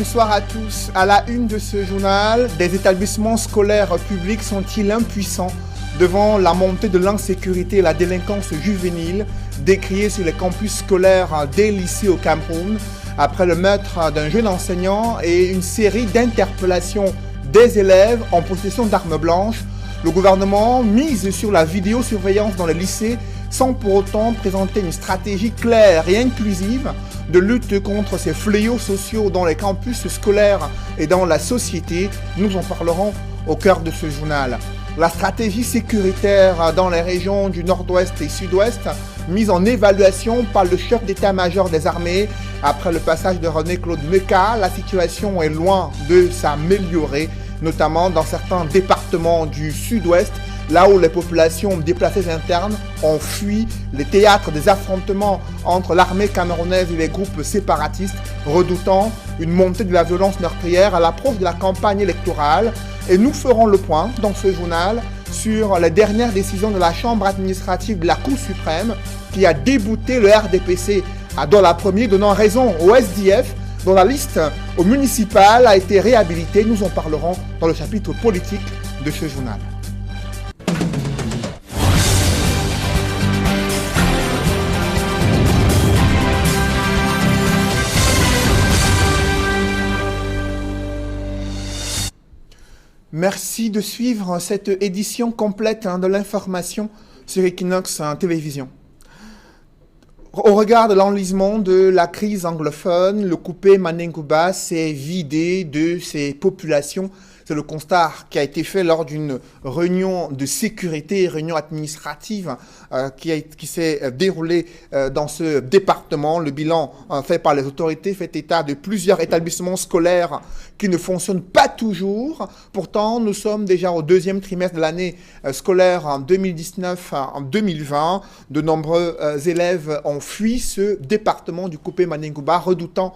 bonsoir à tous. À la une de ce journal, des établissements scolaires publics sont-ils impuissants devant la montée de l'insécurité et la délinquance juvénile décriée sur les campus scolaires des lycées au Cameroun après le meurtre d'un jeune enseignant et une série d'interpellations des élèves en possession d'armes blanches? Le gouvernement mise sur la vidéosurveillance dans les lycées sans pour autant présenter une stratégie claire et inclusive de lutte contre ces fléaux sociaux dans les campus scolaires et dans la société. Nous en parlerons au cœur de ce journal. La stratégie sécuritaire dans les régions du nord-ouest et sud-ouest, mise en évaluation par le chef d'état-major des armées. Après le passage de René-Claude Meka, la situation est loin de s'améliorer, notamment dans certains départements du sud-ouest, là où les populations déplacées internes ont fui les théâtres des affrontements entre l'armée camerounaise et les groupes séparatistes, redoutant une montée de la violence meurtrière à l'approche de la campagne électorale. Et nous ferons le point dans ce journal sur les dernières décisions de la Chambre administrative de la Cour suprême qui a débouté le RDPC à Douala 1er, donnant raison au SDF dont la liste au municipal a été réhabilitée. Nous en parlerons dans le chapitre politique de ce journal. Merci de suivre cette édition complète de l'information sur Equinox Télévision. Au regard de l'enlisement de la crise anglophone, le coupé Manengouba s'est vidé de ses populations. C'est le constat qui a été fait lors d'une réunion de sécurité, réunion administrative qui s'est déroulée dans ce département. Le bilan fait par les autorités fait état de plusieurs établissements scolaires qui ne fonctionnent pas toujours. Pourtant, nous sommes déjà au deuxième trimestre de l'année scolaire en 2019-2020. De nombreux élèves ont fui ce département du coupé Manengouba, redoutant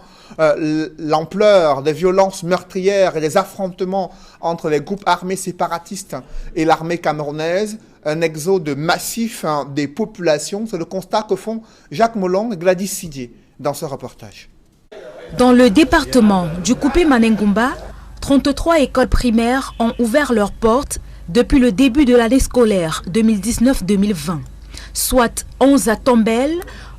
l'ampleur des violences meurtrières et des affrontements entre les groupes armés séparatistes et l'armée camerounaise, un exode massif des populations. C'est le constat que font Jacques Molon et Gladys Sidier dans ce reportage. Dans le département du coupé Manengouba, 33 écoles primaires ont ouvert leurs portes depuis le début de l'année scolaire 2019-2020, soit 11 à Tombel,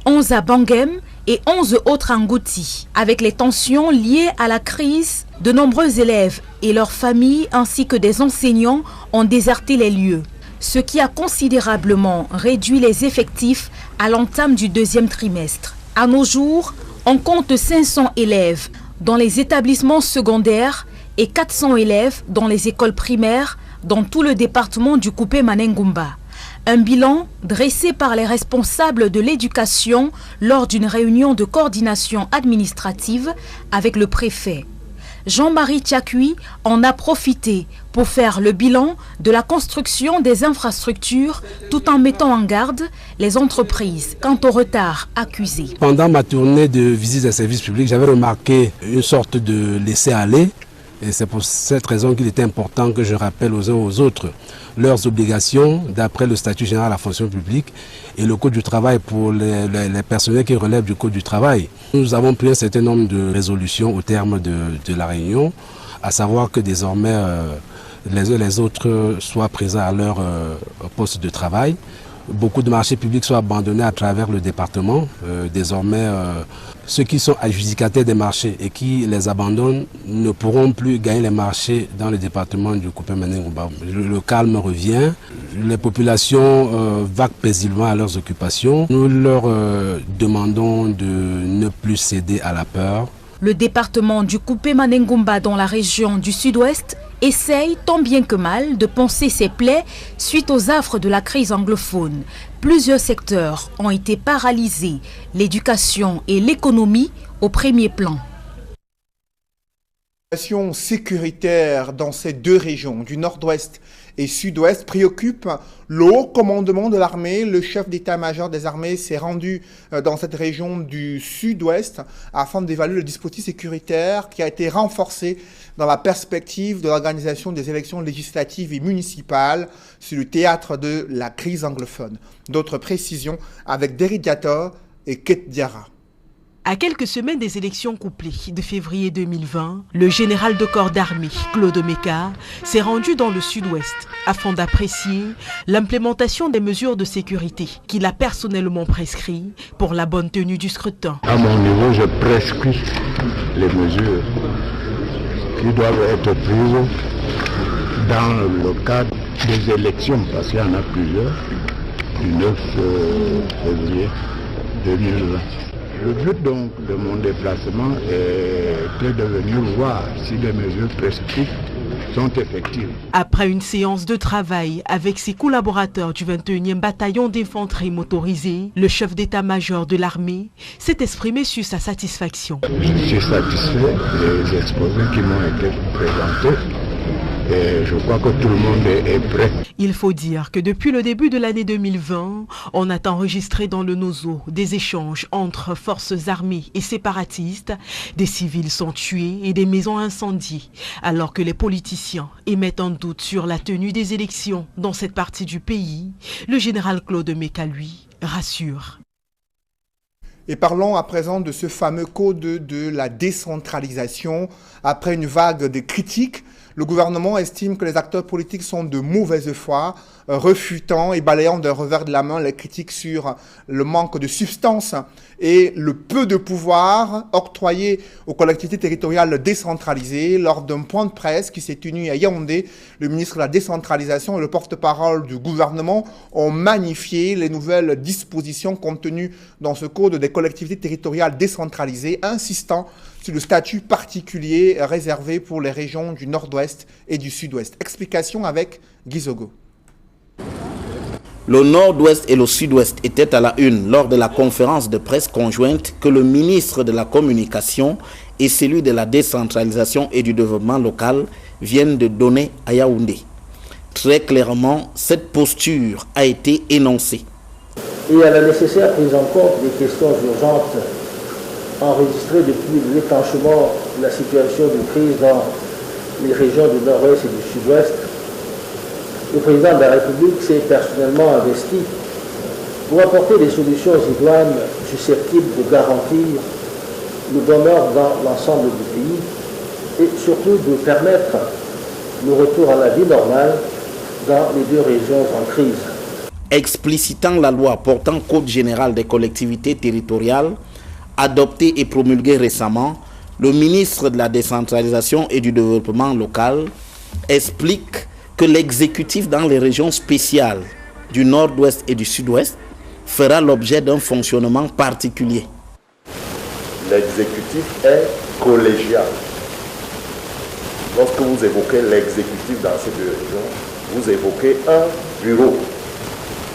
11 à Bangem et 11 autres à Ngouti. Avec les tensions liées à la crise, de nombreux élèves et leurs familles ainsi que des enseignants ont déserté les lieux, ce qui a considérablement réduit les effectifs à l'entame du deuxième trimestre. À nos jours, on compte 500 élèves dans les établissements secondaires et 400 élèves dans les écoles primaires dans tout le département du coupé Manengouba. Un bilan dressé par les responsables de l'éducation lors d'une réunion de coordination administrative avec le préfet. Jean-Marie Tchakui en a profité pour faire le bilan de la construction des infrastructures tout en mettant en garde les entreprises quant au retard accusé. Pendant ma tournée de visite des services publics, j'avais remarqué une sorte de laisser-aller. Et c'est pour cette raison qu'il était important que je rappelle aux uns aux autres leurs obligations d'après le statut général de la fonction publique et le code du travail pour les personnels qui relèvent du code du travail. Nous avons pris un certain nombre de résolutions au terme de la réunion, à savoir que désormais les uns et les autres soient présents à leur poste de travail. Beaucoup de marchés publics sont abandonnés à travers le département. Désormais, ceux qui sont adjudicataires des marchés et qui les abandonnent ne pourront plus gagner les marchés dans le département du coupé Manengouba. Le calme revient, les populations vaquent paisiblement à leurs occupations. Nous leur demandons de ne plus céder à la peur. Le département du coupé Manengouba dans la région du sud-ouest essaye tant bien que mal de panser ses plaies suite aux affres de la crise anglophone. Plusieurs secteurs ont été paralysés, l'éducation et l'économie au premier plan. La situation sécuritaire dans ces deux régions du nord-ouest et sud-ouest préoccupe le haut commandement de l'armée. Le chef d'état-major des armées s'est rendu dans cette région du sud-ouest afin d'évaluer le dispositif sécuritaire qui a été renforcé dans la perspective de l'organisation des élections législatives et municipales sur le théâtre de la crise anglophone. D'autres précisions avec Derry Diator et Kate Diarra. À quelques semaines des élections couplées de février 2020, le général de corps d'armée Claude Meka s'est rendu dans le sud-ouest afin d'apprécier l'implémentation des mesures de sécurité qu'il a personnellement prescrites pour la bonne tenue du scrutin. À mon niveau, je prescris les mesures qui doivent être prises dans le cadre des élections, parce qu'il y en a plusieurs, du 9 février 2020. Le but donc de mon déplacement était de venir voir si les mesures prescrites sont effectives. Après une séance de travail avec ses collaborateurs du 21e bataillon d'infanterie motorisée, le chef d'état-major de l'armée s'est exprimé sur sa satisfaction. Je suis satisfait des exposés qui m'ont été présentés. Et je crois que tout le monde est prêt. Il faut dire que depuis le début de l'année 2020, on a enregistré dans le Nozo des échanges entre forces armées et séparatistes. Des civils sont tués et des maisons incendiées, alors que les politiciens émettent un doute sur la tenue des élections dans cette partie du pays. Le général Claude Meka, lui, rassure. Et parlons à présent de ce fameux code de la décentralisation. Après une vague de critiques, le gouvernement estime que les acteurs politiques sont de mauvaise foi, refutant et balayant d'un revers de la main les critiques sur le manque de substance et le peu de pouvoir octroyé aux collectivités territoriales décentralisées. Lors d'un point de presse qui s'est tenu à Yaoundé, le ministre de la décentralisation et le porte-parole du gouvernement ont magnifié les nouvelles dispositions contenues dans ce code des collectivités territoriales décentralisées, insistant sur le statut particulier réservé pour les régions du nord-ouest et du sud-ouest. Explication avec Guy Zogo. Le nord-ouest et le sud-ouest étaient à la une lors de la conférence de presse conjointe que le ministre de la Communication et celui de la décentralisation et du développement local viennent de donner à Yaoundé. Très clairement, cette posture a été énoncée. Et à la nécessaire prise en compte des questions urgentes enregistrées depuis le déclenchement de la situation de crise dans les régions du nord-ouest et du sud-ouest, le président de la République s'est personnellement investi pour apporter des solutions idoines susceptibles de garantir le bonheur dans l'ensemble du pays et surtout de permettre le retour à la vie normale dans les deux régions en crise. Explicitant la loi portant Code général des collectivités territoriales, adoptée et promulguée récemment, le ministre de la décentralisation et du développement local explique que l'exécutif dans les régions spéciales du nord-ouest et du sud-ouest fera l'objet d'un fonctionnement particulier. L'exécutif est collégial. Lorsque vous évoquez l'exécutif dans ces deux régions, vous évoquez un bureau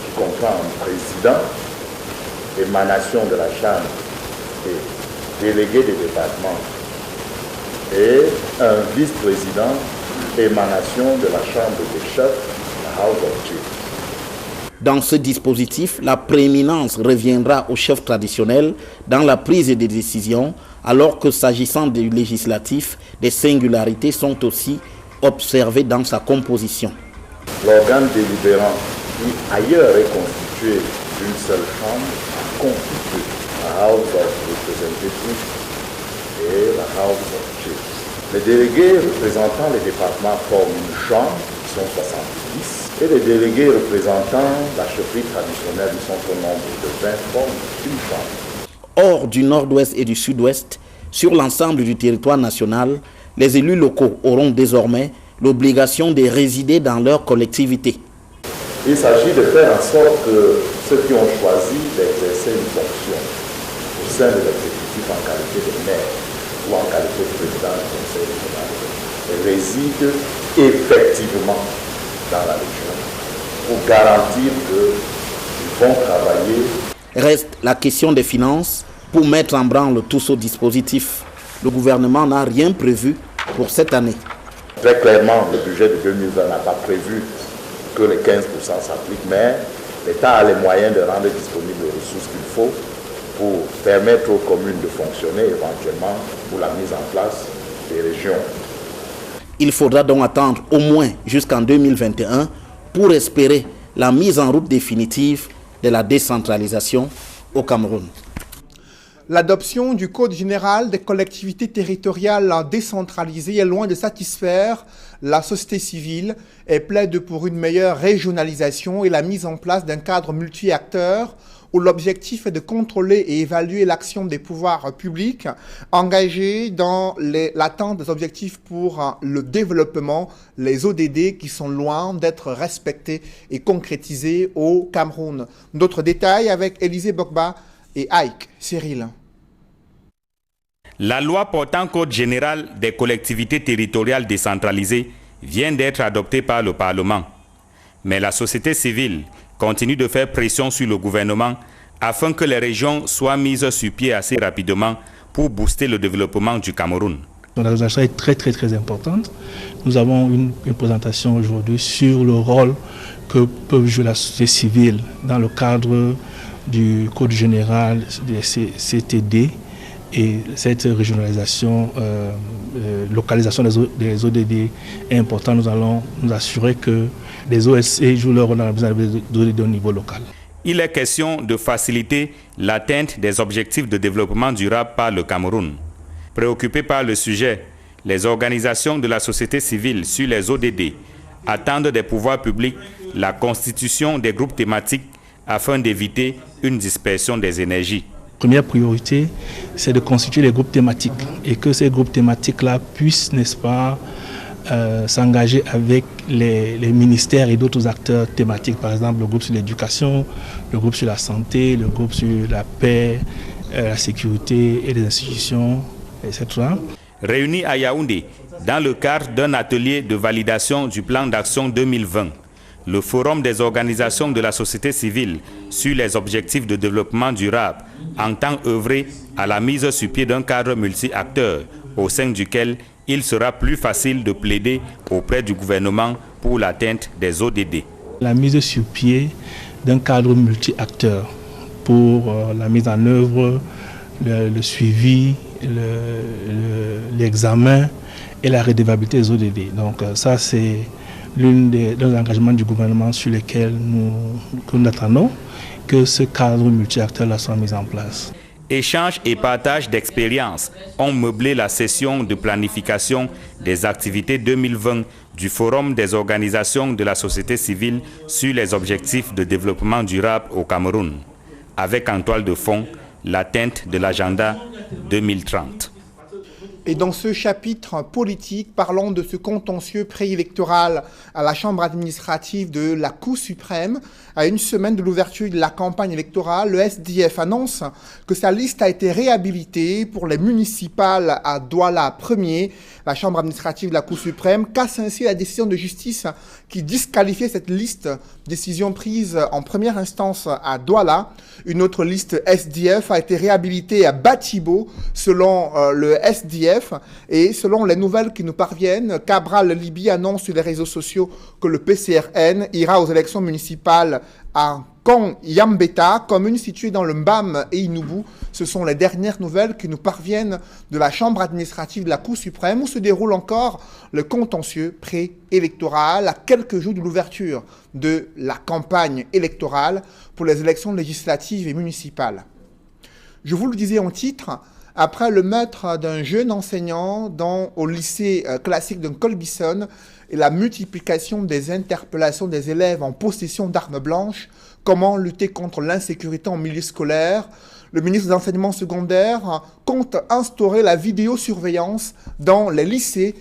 qui comprend un président, émanation de la Chambre et délégué des départements, et un vice-président, émanation de la Chambre des chefs, la House of Chiefs. Dans ce dispositif, la prééminence reviendra au chef traditionnel dans la prise des décisions, alors que s'agissant du législatif, des singularités sont aussi observées dans sa composition. L'organe délibérant, qui ailleurs est constitué d'une seule chambre, a constitué la House of Representatives et la House of Chiefs. Les délégués représentant les départements forment une chambre, ils sont 70, et les délégués représentant la chefferie traditionnelle, ils sont au nombre de 20, forment une chambre. Hors du nord-ouest et du sud-ouest, sur l'ensemble du territoire national, les élus locaux auront désormais l'obligation de résider dans leur collectivité. Il s'agit de faire en sorte que ceux qui ont choisi d'exercer une fonction au sein de l'exécutif en qualité de maire ou en qualité de président du conseil régional résident effectivement dans la région pour garantir qu'ils vont travailler. Reste la question des finances. Pour mettre en branle tout ce dispositif, le gouvernement n'a rien prévu pour cette année. Très clairement, le budget de 2020 n'a pas prévu que les 15% s'appliquent, mais l'État a les moyens de rendre disponibles les ressources qu'il faut pour permettre aux communes de fonctionner éventuellement pour la mise en place des régions. Il faudra donc attendre au moins jusqu'en 2021 pour espérer la mise en route définitive de la décentralisation au Cameroun. L'adoption du Code général des collectivités territoriales décentralisées est loin de satisfaire la société civile et plaide pour une meilleure régionalisation et la mise en place d'un cadre multi-acteurs où l'objectif est de contrôler et évaluer l'action des pouvoirs publics engagés dans l'atteinte des objectifs pour le développement, les ODD qui sont loin d'être respectés et concrétisés au Cameroun. D'autres détails avec Élisée Bokba et Ike Cyril. La loi portant Code général des collectivités territoriales décentralisées vient d'être adoptée par le Parlement. Mais la société civile continue de faire pression sur le gouvernement afin que les régions soient mises sur pied assez rapidement pour booster le développement du Cameroun. La réalisation est très importante. Nous avons une présentation aujourd'hui sur le rôle que peut jouer la société civile dans le cadre du Code général des CTD. Et cette régionalisation, localisation des ODD est importante. Nous allons nous assurer que les OSC jouent leur rôle dans la mise en œuvre des ODD au niveau local. Il est question de faciliter l'atteinte des objectifs de développement durable par le Cameroun. Préoccupés par le sujet, les organisations de la société civile sur les ODD attendent des pouvoirs publics la constitution des groupes thématiques afin d'éviter une dispersion des énergies. Première priorité, c'est de constituer des groupes thématiques et que ces groupes thématiques-là puissent, n'est-ce pas, s'engager avec les ministères et d'autres acteurs thématiques, par exemple le groupe sur l'éducation, le groupe sur la santé, le groupe sur la paix, la sécurité et les institutions, etc. Réunis à Yaoundé, dans le cadre d'un atelier de validation du plan d'action 2020, le Forum des organisations de la société civile sur les objectifs de développement durable entend œuvrer à la mise sur pied d'un cadre multi-acteurs au sein duquel il sera plus facile de plaider auprès du gouvernement pour l'atteinte des ODD. La mise sur pied d'un cadre multi-acteurs pour la mise en œuvre, le suivi, l'examen et la redevabilité des ODD. Donc ça c'est l'un des engagements du gouvernement sur lesquels nous attendons que ce cadre multi-acteurs soit mis en place. Échanges et partage d'expériences ont meublé la session de planification des activités 2020 du Forum des organisations de la société civile sur les objectifs de développement durable au Cameroun, avec en toile de fond l'atteinte de l'agenda 2030. Et dans ce chapitre politique, parlons de ce contentieux préélectoral à la Chambre administrative de la Cour suprême. À une semaine de l'ouverture de la campagne électorale, le SDF annonce que sa liste a été réhabilitée pour les municipales à Douala 1er. La Chambre administrative de la Cour suprême casse ainsi la décision de justice qui disqualifiait cette liste, décision prise en première instance à Douala. Une autre liste SDF a été réhabilitée à Batibo selon le SDF. Et selon les nouvelles qui nous parviennent, Cabral Libye annonce sur les réseaux sociaux que le PCRN ira aux élections municipales à Kong-Yambeta, commune située dans le Mbam et Inubu. Ce sont les dernières nouvelles qui nous parviennent de la Chambre administrative de la Cour suprême où se déroule encore le contentieux préélectoral à quelques jours de l'ouverture de la campagne électorale pour les élections législatives et municipales. Je vous le disais en titre, après le meurtre d'un jeune enseignant au lycée classique de Colbison et la multiplication des interpellations des élèves en possession d'armes blanches, comment lutter contre l'insécurité en milieu scolaire? Le ministre de l'Enseignement secondaire compte instaurer la vidéosurveillance dans les lycées.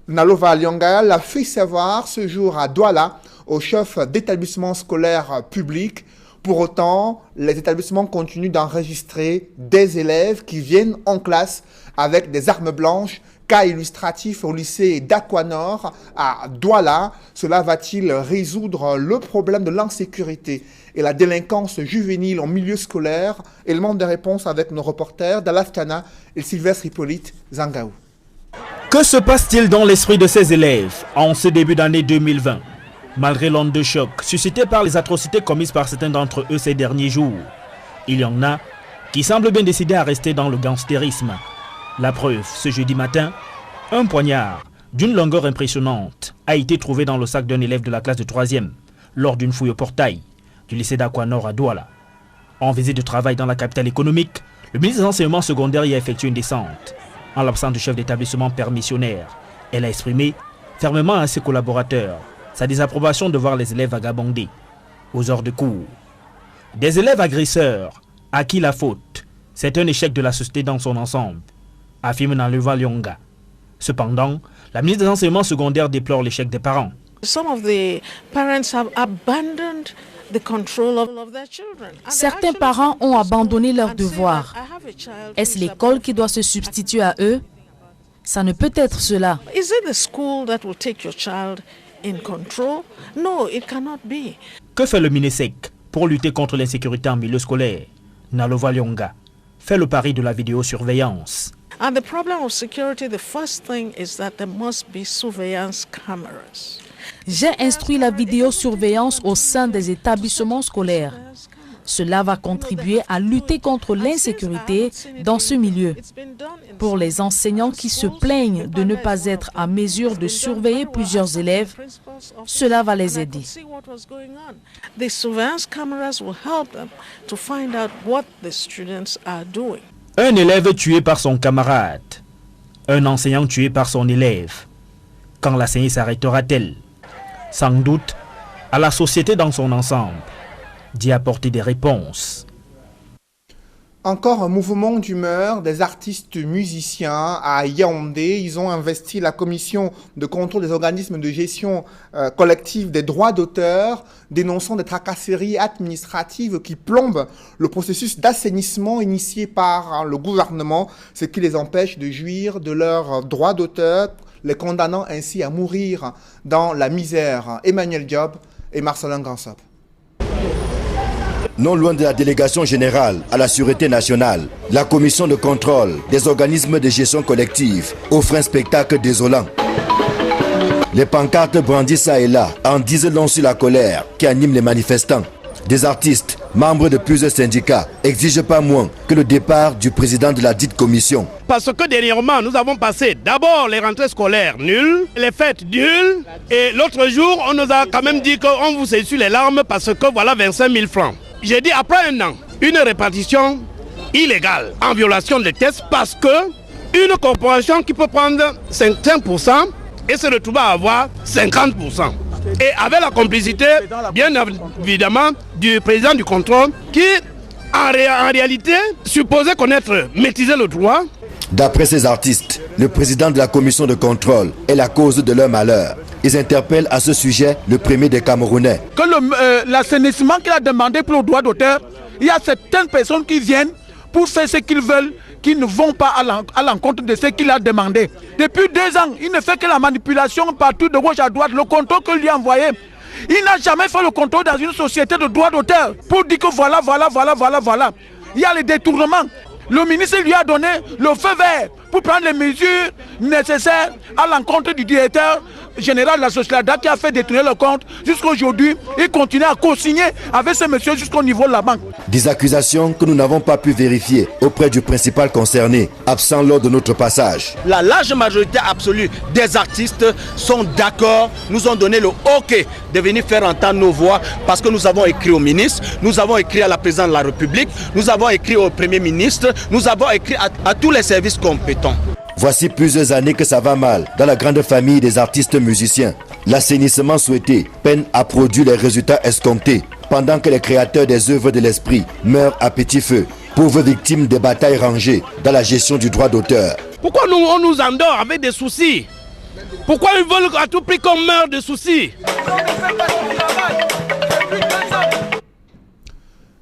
Nalova Lyanga l'a fait savoir ce jour à Douala, au chef d'établissement scolaire public. Pour autant, les établissements continuent d'enregistrer des élèves qui viennent en classe avec des armes blanches. Cas illustratif au lycée d'Aquanor à Douala. Cela va-t-il résoudre le problème de l'insécurité et la délinquance juvénile en milieu scolaire? Élément de réponse avec nos reporters Dallas Tana et Sylvestre Hippolyte Zangaou. Que se passe-t-il dans l'esprit de ces élèves en ce début d'année 2020? Malgré l'onde de choc suscitée par les atrocités commises par certains d'entre eux ces derniers jours, il y en a qui semblent bien décidés à rester dans le gangstérisme. La preuve, ce jeudi matin, un poignard d'une longueur impressionnante a été trouvé dans le sac d'un élève de la classe de 3e lors d'une fouille au portail du lycée d'Aquanor à Douala. En visite de travail dans la capitale économique, Le ministre des Enseignements secondaires y a effectué une descente. En l'absence du chef d'établissement permissionnaire, elle a exprimé fermement à ses collaborateurs sa désapprobation de voir les élèves vagabonder aux heures de cours. Des élèves agresseurs à qui la faute, c'est un échec de la société dans son ensemble, affirme Nalova Lyonga. Cependant, la ministre des Enseignements secondaires déplore l'échec des parents. Certains parents ont abandonné leurs devoirs. Est-ce l'école qui doit se substituer à eux? Ça ne peut être cela. Que fait le MINESEC pour lutter contre l'insécurité en milieu scolaire? Nalova Lyonga fait le pari de la vidéosurveillance. And the problem of security, the first thing is that there must be surveillance cameras. J'ai instruit la vidéosurveillance au sein des établissements scolaires. Cela va contribuer à lutter contre l'insécurité dans ce milieu. Pour les enseignants qui se plaignent de ne pas être à mesure de surveiller plusieurs élèves, cela va les aider. The surveillance cameras will help them to find out what the students are doing. Un élève tué par son camarade, un enseignant tué par son élève. Quand la saignée s'arrêtera-t-elle? Sans doute à la société dans son ensemble d'y apporter des réponses. Encore un mouvement d'humeur des artistes musiciens à Yaoundé. Ils ont investi la commission de contrôle des organismes de gestion collective des droits d'auteur, dénonçant des tracasseries administratives qui plombent le processus d'assainissement initié par le gouvernement, ce qui les empêche de jouir de leurs droits d'auteur, les condamnant ainsi à mourir dans la misère. Emmanuel Diop et Marcelin Gansop. Non loin de la délégation générale à la sûreté nationale, la commission de contrôle des organismes de gestion collective offre un spectacle désolant. Les pancartes brandies ça et là en disent long sur la colère qui anime les manifestants. Des artistes, membres de plusieurs syndicats, exigent pas moins que le départ du président de la dite commission. Parce que dernièrement, nous avons passé d'abord les rentrées scolaires nulles, les fêtes nulles, et l'autre jour, on nous a quand même dit qu'on vous essuie les larmes parce que voilà 25 000 francs. J'ai dit après un an, une répartition illégale, en violation des tests, parce que une corporation qui peut prendre 5% et se retrouver à avoir 50%. Et avec la complicité, bien évidemment, du président du contrôle, qui en réalité supposait connaître, maîtriser le droit. D'après ces artistes, le président de la commission de contrôle est la cause de leur malheur. Ils interpellent à ce sujet le premier des Camerounais. Que l'assainissement qu'il a demandé pour le droit d'auteur, il y a certaines personnes qui viennent pour faire ce qu'ils veulent, qui ne vont pas à l'encontre de ce qu'il a demandé. Depuis 2 ans, il ne fait que la manipulation partout de gauche à droite. Le contrôle que lui a envoyé, il n'a jamais fait le contrôle dans une société de droit d'auteur pour dire que voilà. Il y a les détournements. Le ministre lui a donné le feu vert pour prendre les mesures nécessaires à l'encontre du directeur général de la société qui a fait détourner le compte. Jusqu'à aujourd'hui, il continue à co-signer avec ce monsieur jusqu'au niveau de la banque. Des accusations que nous n'avons pas pu vérifier auprès du principal concerné, absent lors de notre passage. La large majorité absolue des artistes sont d'accord, nous ont donné le OK de venir faire entendre nos voix parce que nous avons écrit au ministre, nous avons écrit à la présidente de la République, nous avons écrit au Premier ministre, nous avons écrit à tous les services compétents. Voici plusieurs années que ça va mal dans la grande famille des artistes musiciens. L'assainissement souhaité peine à produire les résultats escomptés, pendant que les créateurs des œuvres de l'esprit meurent à petit feu, pauvres victimes des batailles rangées dans la gestion du droit d'auteur. Pourquoi on nous endort avec des soucis? Pourquoi ils veulent à tout prix qu'on meure de soucis?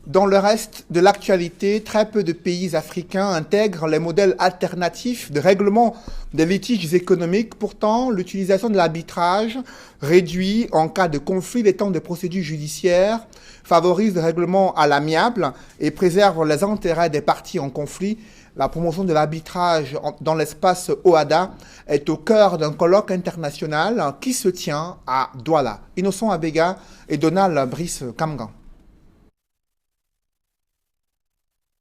Dans le reste de l'actualité, très peu de pays africains intègrent les modèles alternatifs de règlement des litiges économiques. Pourtant, l'utilisation de l'arbitrage réduit en cas de conflit les temps de procédure judiciaire, favorise le règlement à l'amiable et préserve les intérêts des parties en conflit. La promotion de l'arbitrage dans l'espace OHADA est au cœur d'un colloque international qui se tient à Douala. Innocent Abega et Donald Brice Kamgan.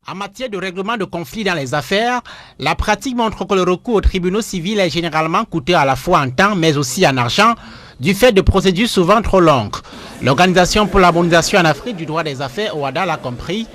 En matière de règlement de conflits dans les affaires, la pratique montre que le recours aux tribunaux civils est généralement coûteux à la fois en temps mais aussi en argent, du fait de procédures souvent trop longues. L'Organisation pour l'harmonisation en Afrique du droit des affaires, OHADA, l'a compris.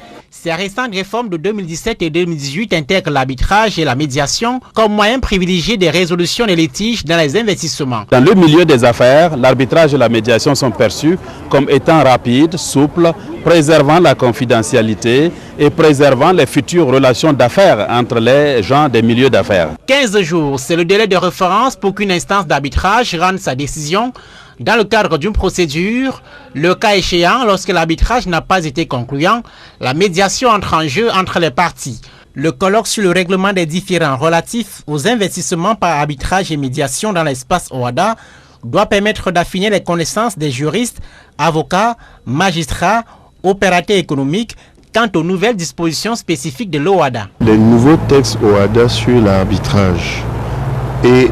Ces récentes réformes de 2017 et 2018 intègrent l'arbitrage et la médiation comme moyen privilégié des résolutions des litiges dans les investissements. Dans le milieu des affaires, l'arbitrage et la médiation sont perçus comme étant rapides, souples, préservant la confidentialité et préservant les futures relations d'affaires entre les gens des milieux d'affaires. 15 jours, c'est le délai de référence pour qu'une instance d'arbitrage rende sa décision dans le cadre d'une procédure. Le cas échéant, lorsque l'arbitrage n'a pas été concluant, la médiation entre en jeu entre les parties. Le colloque sur le règlement des différends relatifs aux investissements par arbitrage et médiation dans l'espace OHADA doit permettre d'affiner les connaissances des juristes, avocats, magistrats, opérateurs économiques quant aux nouvelles dispositions spécifiques de l'OHADA. Les nouveaux textes OHADA sur l'arbitrage et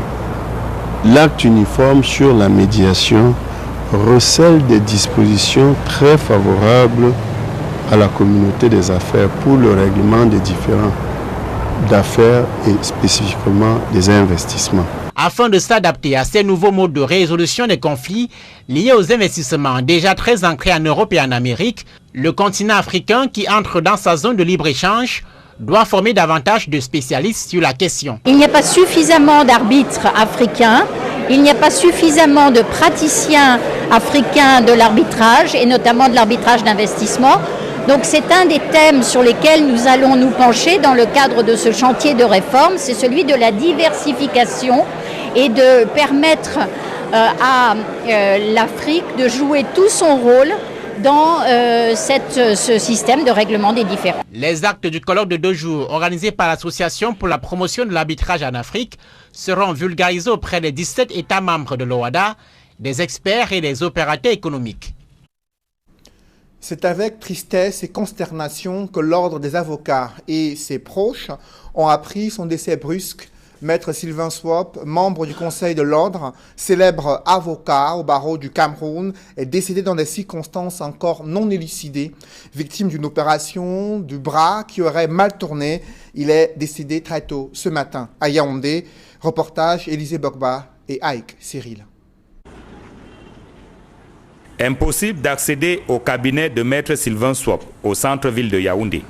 l'acte uniforme sur la médiation recèlent des dispositions très favorables à la communauté des affaires pour le règlement des différends d'affaires et spécifiquement des investissements. Afin de s'adapter à ces nouveaux modes de résolution des conflits liés aux investissements déjà très ancrés en Europe et en Amérique, le continent africain qui entre dans sa zone de libre-échange doit former davantage de spécialistes sur la question. Il n'y a pas suffisamment d'arbitres africains, il n'y a pas suffisamment de praticiens africains de l'arbitrage et notamment de l'arbitrage d'investissement. Donc c'est un des thèmes sur lesquels nous allons nous pencher dans le cadre de ce chantier de réforme, c'est celui de la diversification et de permettre à l'Afrique de jouer tout son rôle dans ce système de règlement des différends. Les actes du colloque de 2 jours organisés par l'Association pour la promotion de l'arbitrage en Afrique seront vulgarisés auprès des 17 États membres de l'OHADA, des experts et des opérateurs économiques. C'est avec tristesse et consternation que l'Ordre des avocats et ses proches ont appris son décès brusque. Maître Sylvain Swop, membre du Conseil de l'Ordre, célèbre avocat au barreau du Cameroun, est décédé dans des circonstances encore non élucidées. Victime d'une opération du bras qui aurait mal tourné, il est décédé très tôt ce matin à Yaoundé. Reportage Élisée Bogba et Aïk Cyril. Impossible d'accéder au cabinet de Maître Sylvain Swop au centre-ville de Yaoundé.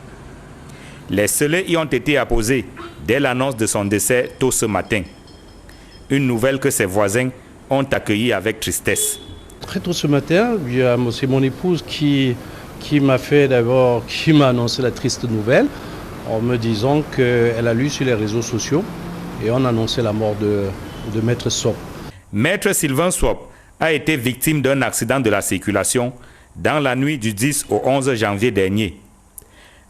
Les scellés y ont été apposés dès l'annonce de son décès tôt ce matin. Une nouvelle que ses voisins ont accueillie avec tristesse. Très tôt ce matin, c'est mon épouse qui m'a annoncé la triste nouvelle en me disant qu'elle a lu sur les réseaux sociaux et on a annoncé la mort de Maître Swop. Maître Sylvain Swop a été victime d'un accident de la circulation dans la nuit du 10 au 11 janvier dernier.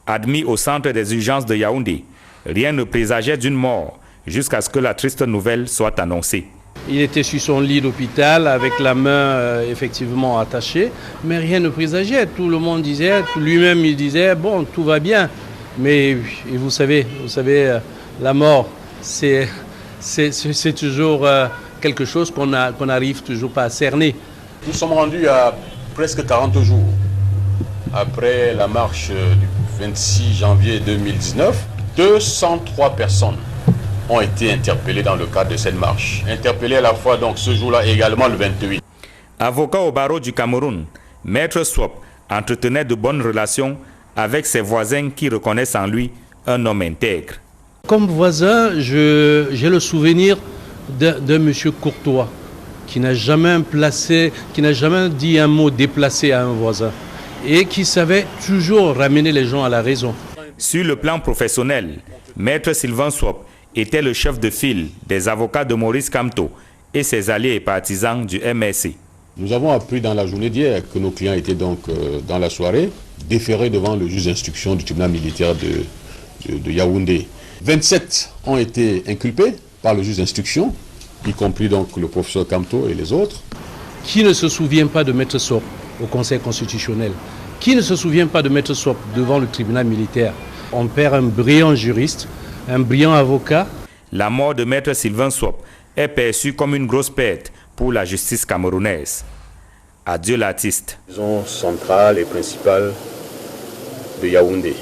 Admis au centre des urgences de Yaoundé, rien ne présageait d'une mort jusqu'à ce que la triste nouvelle soit annoncée. Il était sur son lit d'hôpital avec la main effectivement attachée, mais rien ne présageait. Tout le monde disait, lui-même il disait, bon, tout va bien. Mais et vous savez, la mort, c'est toujours quelque chose qu'on n'arrive toujours pas à cerner. Nous sommes rendus à presque 40 jours après la marche du 26 janvier 2019. 203 personnes ont été interpellées dans le cadre de cette marche. Interpellées à la fois donc ce jour-là et également le 28. Avocat au barreau du Cameroun, Maître Swop entretenait de bonnes relations avec ses voisins qui reconnaissent en lui un homme intègre. Comme voisin, j'ai le souvenir d'un monsieur courtois qui n'a jamais dit un mot déplacé à un voisin et qui savait toujours ramener les gens à la raison. Sur le plan professionnel, Maître Sylvain Swop était le chef de file des avocats de Maurice Kamto et ses alliés et partisans du MSC. Nous avons appris dans la journée d'hier que nos clients étaient donc dans la soirée déférés devant le juge d'instruction du tribunal militaire de Yaoundé. 27 ont été inculpés par le juge d'instruction, y compris donc le professeur Kamto et les autres. Qui ne se souvient pas de Maître Swop au Conseil constitutionnel? Qui ne se souvient pas de Maître Swop devant le tribunal militaire? On perd un brillant juriste, un brillant avocat. La mort de Maître Sylvain Swop est perçue comme une grosse perte pour la justice camerounaise. Adieu l'artiste. Maison centrale et principale de Yaoundé.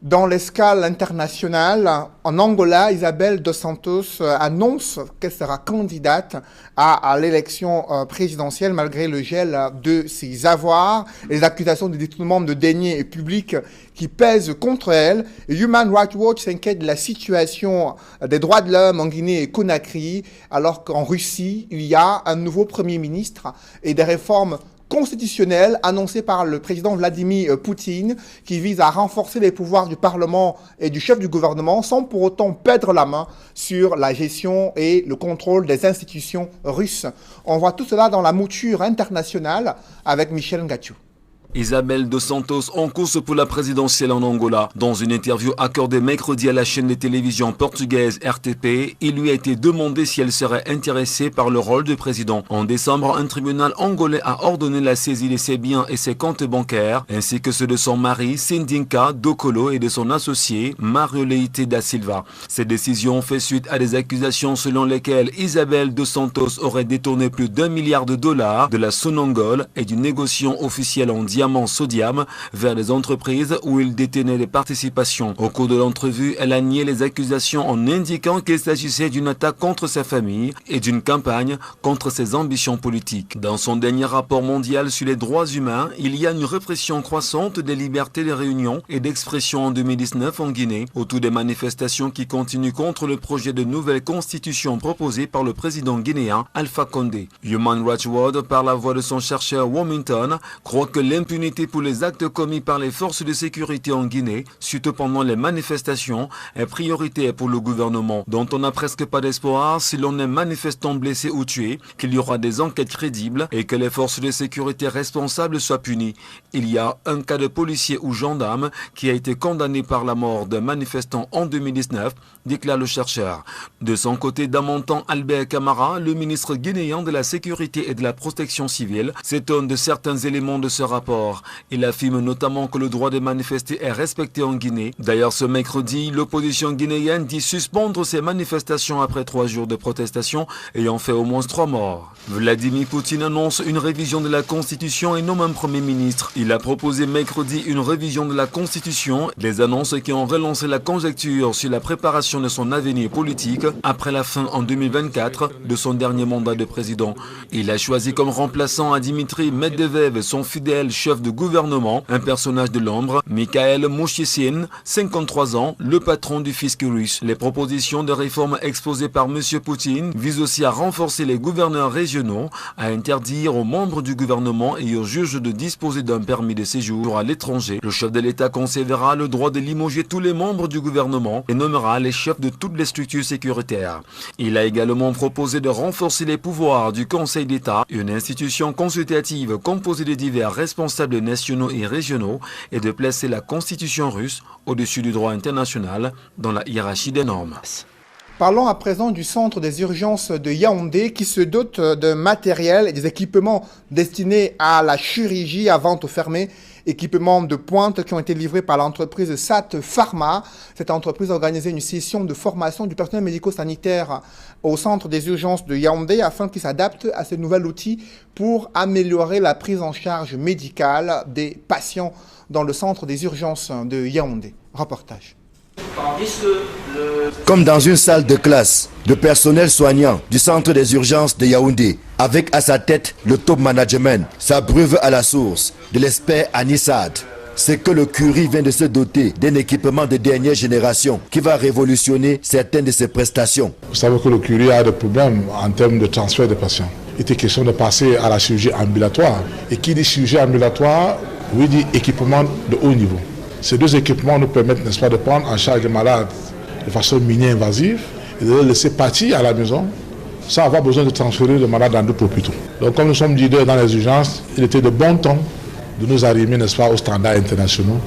Dans l'escale internationale, en Angola, Isabel dos Santos annonce qu'elle sera candidate à l'élection présidentielle malgré le gel de ses avoirs, les accusations de détournement de deniers publics qui pèsent contre elle. Human Rights Watch s'inquiète de la situation des droits de l'homme en Guinée et Conakry, alors qu'en Russie, il y a un nouveau Premier ministre et des réformes constitutionnelle annoncée par le président Vladimir Poutine qui vise à renforcer les pouvoirs du Parlement et du chef du gouvernement sans pour autant perdre la main sur la gestion et le contrôle des institutions russes. On voit tout cela dans la mouture internationale avec Michel Ngachou. Isabel dos Santos en course pour la présidentielle en Angola. Dans une interview accordée mercredi à la chaîne de télévision portugaise RTP, il lui a été demandé si elle serait intéressée par le rôle de président. En décembre, un tribunal angolais a ordonné la saisie de ses biens et ses comptes bancaires, ainsi que ceux de son mari, Sindinka Dokolo, et de son associé, Mario Leite da Silva. Cette décision fait suite à des accusations selon lesquelles Isabel dos Santos aurait détourné plus d'$1 milliard de la Sonangol et du négociant officiel en diamant sodium vers les entreprises où il détenait des participations. Au cours de l'entrevue, elle a nié les accusations en indiquant qu'il s'agissait d'une attaque contre sa famille et d'une campagne contre ses ambitions politiques. Dans son dernier rapport mondial sur les droits humains, il y a une répression croissante des libertés de réunion et d'expression en 2019 en Guinée, autour des manifestations qui continuent contre le projet de nouvelle constitution proposé par le président guinéen Alpha Condé. Human Rights Watch, par la voix de son chercheur Wilmington, croit que l'impunité pour les actes commis par les forces de sécurité en Guinée, surtout pendant les manifestations, est prioritaire pour le gouvernement, dont on n'a presque pas d'espoir si l'on est manifestant blessé ou tué, qu'il y aura des enquêtes crédibles et que les forces de sécurité responsables soient punies. Il y a un cas de policier ou gendarme qui a été condamné par la mort d'un manifestant en 2019, déclare le chercheur. De son côté, Damontan Albert Camara, le ministre guinéen de la Sécurité et de la Protection civile, s'étonne de certains éléments de ce rapport. Il affirme notamment que le droit de manifester est respecté en Guinée. D'ailleurs, ce mercredi, l'opposition guinéenne dit suspendre ses manifestations après 3 jours de protestation ayant fait au moins 3 morts. Vladimir Poutine annonce une révision de la Constitution et nomme un Premier ministre. Il a proposé mercredi une révision de la Constitution, des annonces qui ont relancé la conjecture sur la préparation de son avenir politique après la fin en 2024 de son dernier mandat de président. Il a choisi comme remplaçant à Dimitri Medvedev, son fidèle chef de gouvernement, un personnage de l'ombre, Mikhail Mouchissine, 53 ans, le patron du fisc russe. Les propositions de réforme exposées par M. Poutine visent aussi à renforcer les gouverneurs régionaux, à interdire aux membres du gouvernement et aux juges de disposer d'un permis de séjour à l'étranger. Le chef de l'État conservera le droit de limoger tous les membres du gouvernement et nommera les chefs de toutes les structures sécuritaires. Il a également proposé de renforcer les pouvoirs du Conseil d'État, une institution consultative composée de divers responsables nationaux et régionaux, et de placer la constitution russe au-dessus du droit international dans la hiérarchie des normes. Parlons à présent du centre des urgences de Yaoundé qui se dote de matériel et des équipements destinés à la chirurgie à vente fermée, équipements de pointe qui ont été livrés par l'entreprise SAT Pharma. Cette entreprise a organisé une session de formation du personnel médico-sanitaire au centre des urgences de Yaoundé afin qu'il s'adapte à ce nouvel outil pour améliorer la prise en charge médicale des patients dans le centre des urgences de Yaoundé. Reportage. Comme dans une salle de classe, le personnel soignant du centre des urgences de Yaoundé, avec à sa tête le top management, s'abreuve à la source de l'expert Anissad. C'est que le Curie vient de se doter d'un équipement de dernière génération qui va révolutionner certaines de ses prestations. Vous savez que le Curie a des problèmes en termes de transfert des patients. Il était question de passer à la chirurgie ambulatoire. Et qui dit chirurgie ambulatoire, oui, dit équipement de haut niveau. Ces 2 équipements nous permettent, n'est-ce pas, de prendre en charge les malades de façon mini-invasive et de les laisser partir à la maison sans avoir besoin de transférer le malade dans d'autres hôpitaux. Donc comme nous sommes leaders dans les urgences, il était de bon temps de nous arrimer, n'est-ce pas, aux standards internationaux.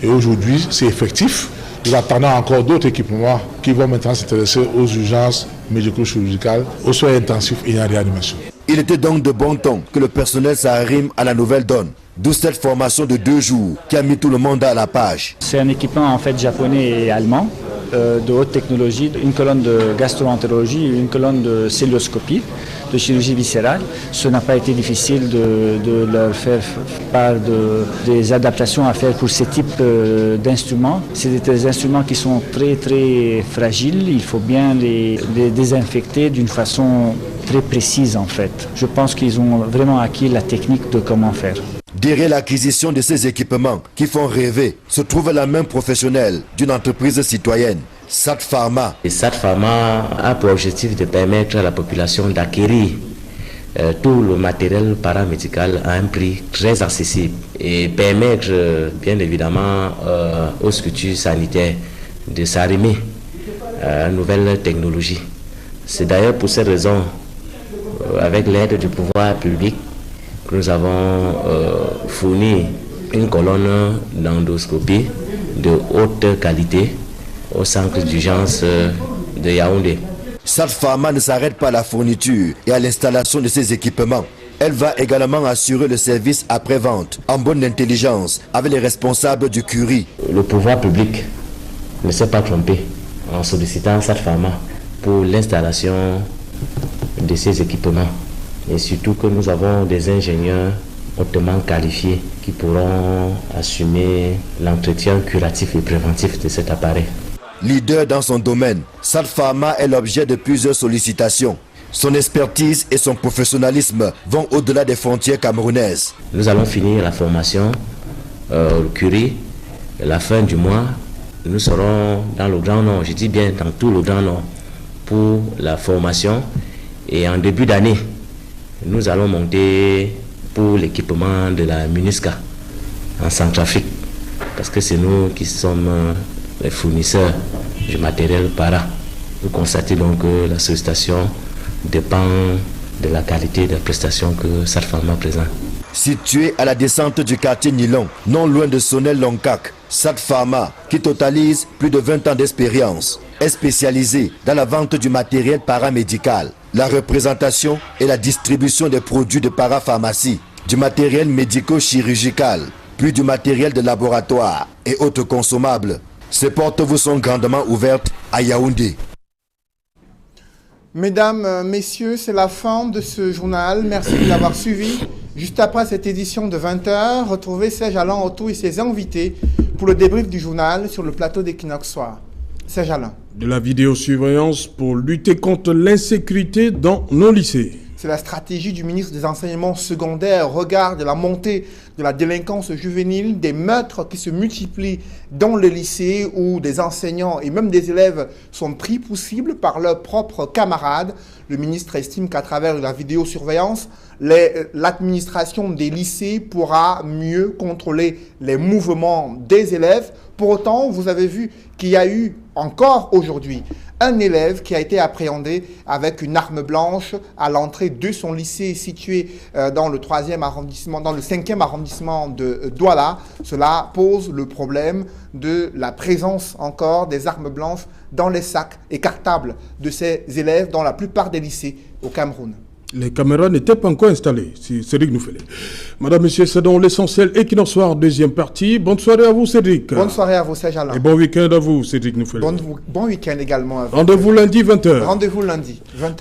Et aujourd'hui, c'est effectif. Nous attendons encore d'autres équipements qui vont maintenant s'intéresser aux urgences médico-chirurgicales, aux soins intensifs et en réanimation. Il était donc de bon ton que le personnel s'arrime à la nouvelle donne. D'où cette formation de 2 jours qui a mis tout le monde à la page. C'est un équipement en fait japonais et allemand de haute technologie, une colonne de gastro-entérologie et une colonne de celluloscopie. de chirurgie viscérale. Ce n'a pas été difficile de leur faire part des adaptations à faire pour ce type d'instruments. C'est des instruments qui sont très très fragiles. Il faut bien les désinfecter d'une façon très précise en fait. Je pense qu'ils ont vraiment acquis la technique de comment faire. Derrière l'acquisition de ces équipements qui font rêver, se trouve la main professionnelle d'une entreprise citoyenne, SAT Pharma. Et SAT Pharma a pour objectif de permettre à la population d'acquérir tout le matériel paramédical à un prix très accessible et permettre bien évidemment aux structures sanitaires de s'arrimer à une nouvelle technologie. C'est d'ailleurs pour cette raison, avec l'aide du pouvoir public, que nous avons fourni une colonne d'endoscopie de haute qualité au centre d'urgence de Yaoundé. SAT Pharma ne s'arrête pas à la fourniture et à l'installation de ces équipements. Elle va également assurer le service après-vente en bonne intelligence avec les responsables du Curie. Le pouvoir public ne s'est pas trompé en sollicitant SAT Pharma pour l'installation de ces équipements. Et surtout que nous avons des ingénieurs hautement qualifiés qui pourront assumer l'entretien curatif et préventif de cet appareil. Leader dans son domaine, SAT Pharma est l'objet de plusieurs sollicitations. Son expertise et son professionnalisme vont au-delà des frontières camerounaises. Nous allons finir la formation au Curie. À la fin du mois, nous serons dans le Grand Nord, je dis bien dans tout le Grand Nord, pour la formation. Et en début d'année, nous allons monter pour l'équipement de la MINUSCA en Centrafrique, parce que c'est nous qui sommes les fournisseurs du matériel para. Vous constatez donc que la sollicitation dépend de la qualité de la prestation que SAT Pharma présente. Situé à la descente du quartier Nilon, non loin de Sonel-Loncac, SAT Pharma, qui totalise plus de 20 ans d'expérience, est spécialisé dans la vente du matériel paramédical, la représentation et la distribution des produits de parapharmacie, du matériel médico-chirurgical, puis du matériel de laboratoire et autres consommables. Ces portes vous sont grandement ouvertes à Yaoundé. Mesdames, messieurs, c'est la fin de ce journal. Merci de l'avoir suivi. Juste après cette édition de 20h, retrouvez Serge Alain Otto et ses invités pour le débrief du journal sur le plateau d'Equinox Soir. Serge Alain. De la vidéosurveillance pour lutter contre l'insécurité dans nos lycées. C'est la stratégie du ministre des Enseignements secondaires au regard de la montée de la délinquance juvénile, des meurtres qui se multiplient dans les lycées où des enseignants et même des élèves sont pris pour cible par leurs propres camarades. Le ministre estime qu'à travers la vidéosurveillance, l'administration des lycées pourra mieux contrôler les mouvements des élèves. Pour autant, vous avez vu qu'il y a eu encore aujourd'hui un élève qui a été appréhendé avec une arme blanche à l'entrée de son lycée situé dans le 3e arrondissement, dans le 5e arrondissement de Douala. Cela pose le problème de la présence encore des armes blanches dans les sacs écartables de ces élèves dans la plupart des lycées au Cameroun. Les caméras n'étaient pas encore installées, c'est Cédric Noufélé. Madame, Monsieur, c'est donc l'essentiel Equinox Soir, deuxième partie. Bonne soirée à vous, Cédric. Bonne soirée à vous, Serge Alain. Et bon week-end à vous, Cédric Noufélé. Bon week-end également à vous. Rendez-vous lundi, 20h. Rendez-vous lundi, 20h.